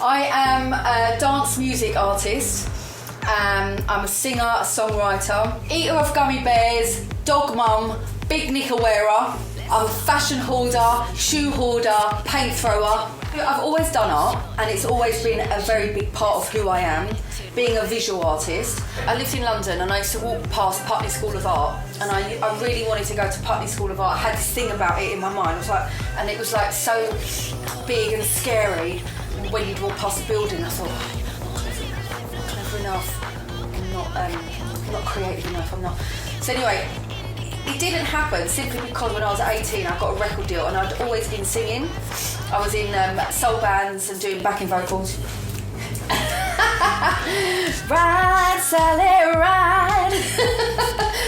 I am a dance music artist. I'm a singer, a songwriter, eater of gummy bears, dog mum, big knicker wearer. I'm a fashion hoarder, shoe hoarder, paint thrower. I've always done art, and it's always been a very big part of who I am, being a visual artist. I lived in London and I used to walk past Putney School of Art, and I really wanted to go to Putney School of Art. I had this thing about it in my mind. It was like so big and scary. When you'd walk past the building, I thought, I'm not clever enough. I'm not creative enough. I'm not. So anyway, it didn't happen simply because when I was 18, I got a record deal, and I'd always been singing. I was in soul bands and doing backing vocals. Ride, Sally, ride.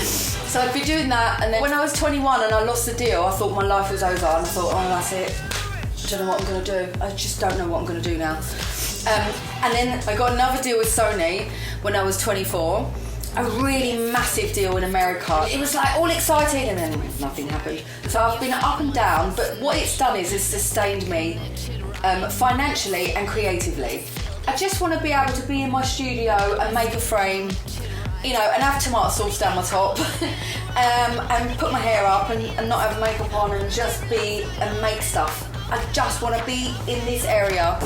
So I'd be doing that, and then when I was 21 and I lost the deal, I thought my life was over, and I thought, oh, that's it. I don't know what I'm going to do. I just don't know what I'm going to do now. And then I got another deal with Sony when I was 24. A really massive deal in America. It was like all exciting, and then nothing happened. So I've been up and down, but what it's done is it's sustained me financially and creatively. I just want to be able to be in my studio and make a frame, and have tomato sauce down my top, and put my hair up and not have makeup on and just be and make stuff. I just want to be in this area,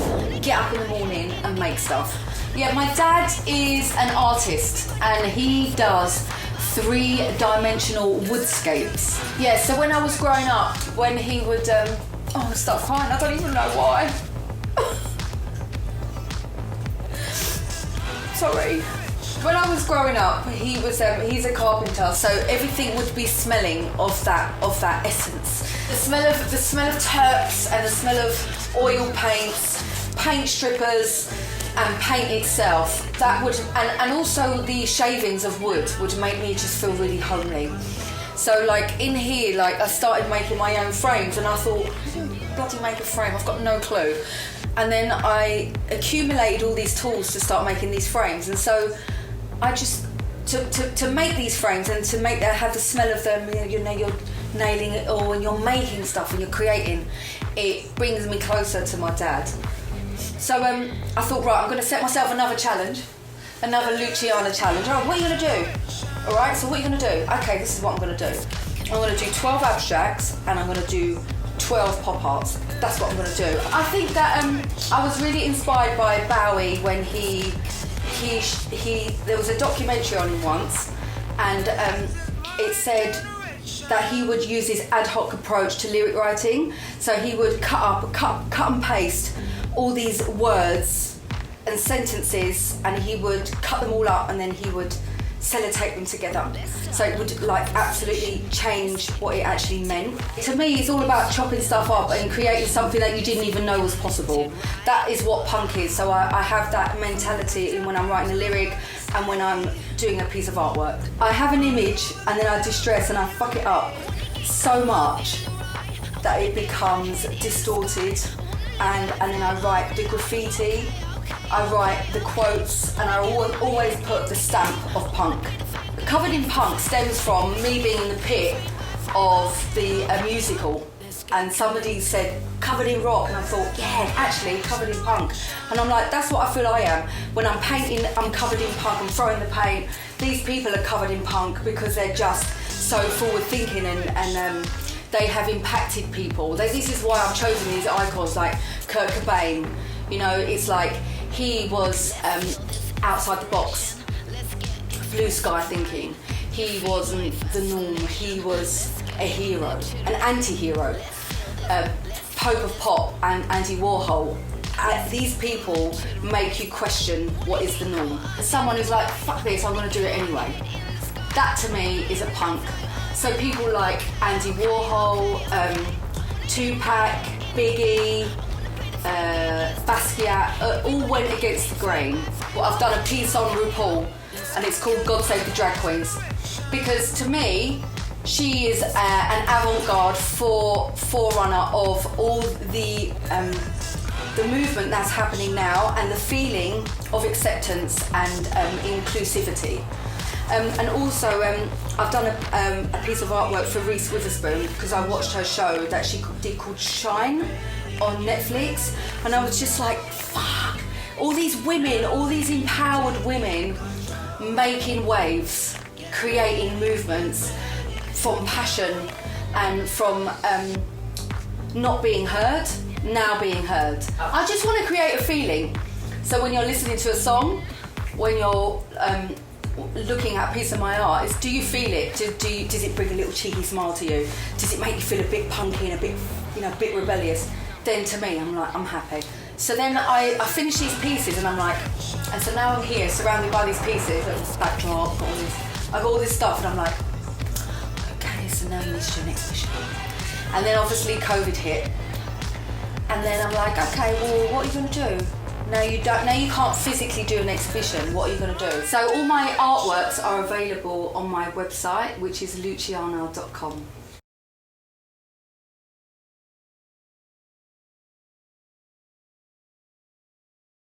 get up in the morning and make stuff. Yeah, my dad is an artist and he does 3-dimensional woodscapes. Yeah, so when I was growing up, when he would, I start crying, I don't even know why. Sorry. When I was growing up, he's a carpenter, so everything would be smelling of that essence. The smell of turps and the smell of oil paints, paint strippers, and paint itself. That would, and also the shavings of wood would make me just feel really homely. So like in here, like I started making my own frames, and I thought, I didn't bloody make a frame, I've got no clue. And then I accumulated all these tools to start making these frames, and so I just to make these frames and to make have the smell of them, you're nailing it all and you're making stuff and you're creating. It brings me closer to my dad. So I thought, right, I'm going to set myself another challenge, another Luciana challenge. All right, what are you going to do? All right, so what are you going to do? Okay, this is what I'm going to do. I'm going to do 12 abstracts and I'm going to do 12 pop arts. That's what I'm going to do. I think that I was really inspired by Bowie when he there was a documentary on him once, and it said that he would use his ad hoc approach to lyric writing. So he would cut and paste all these words and sentences, and he would cut them all up, and then he would sellotape them together. So it would like absolutely change what it actually meant. To me, it's all about chopping stuff up and creating something that you didn't even know was possible. That is what punk is. So I have that mentality when I'm writing a lyric and when I'm doing a piece of artwork. I have an image and then I distress and I fuck it up so much that it becomes distorted, and then I write the graffiti, I write the quotes, and I always put the stamp of punk. Covered in Punk stems from me being in the pit of the musical, and somebody said covered in rock, and I thought, yeah, actually covered in punk. And I'm like, that's what I feel I am. When I'm painting, I'm covered in punk, I'm throwing the paint. These people are covered in punk because they're just so forward thinking and they have impacted people. This is why I've chosen these icons like Kurt Cobain. It's like he was outside the box, blue sky thinking. He wasn't the norm, he was a hero, an anti-hero. Pope of Pop and Andy Warhol. These people make you question what is the norm. Someone who's like, fuck this, I'm going to do it anyway. That to me is a punk. So people like Andy Warhol, Tupac, Biggie, Basquiat, all went against the grain. Well, I've done a piece on RuPaul, and it's called God Save the Drag Queens, because to me she is an avant-garde forerunner of all the movement that's happening now and the feeling of acceptance and inclusivity. And also I've done a piece of artwork for Reese Witherspoon because I watched her show that she did called Shine on Netflix, and I was just like, fuck, all these women, all these empowered women making waves, creating movements from passion and from not being heard, now being heard. I just want to create a feeling. So when you're listening to a song, when you're looking at a piece of my art, is do you feel it? Does it bring a little cheeky smile to you? Does it make you feel a bit punky and a bit rebellious? Then to me, I'm like, I'm happy. So then I finish these pieces and I'm like, and so now I'm here surrounded by these pieces, this backdrop, I've got all this stuff, and I'm like, okay, so now you need to do an exhibition. And then obviously COVID hit, and then I'm like, okay, well, what are you going to do? Now you can't physically do an exhibition, what are you going to do? So all my artworks are available on my website, which is luciana.com.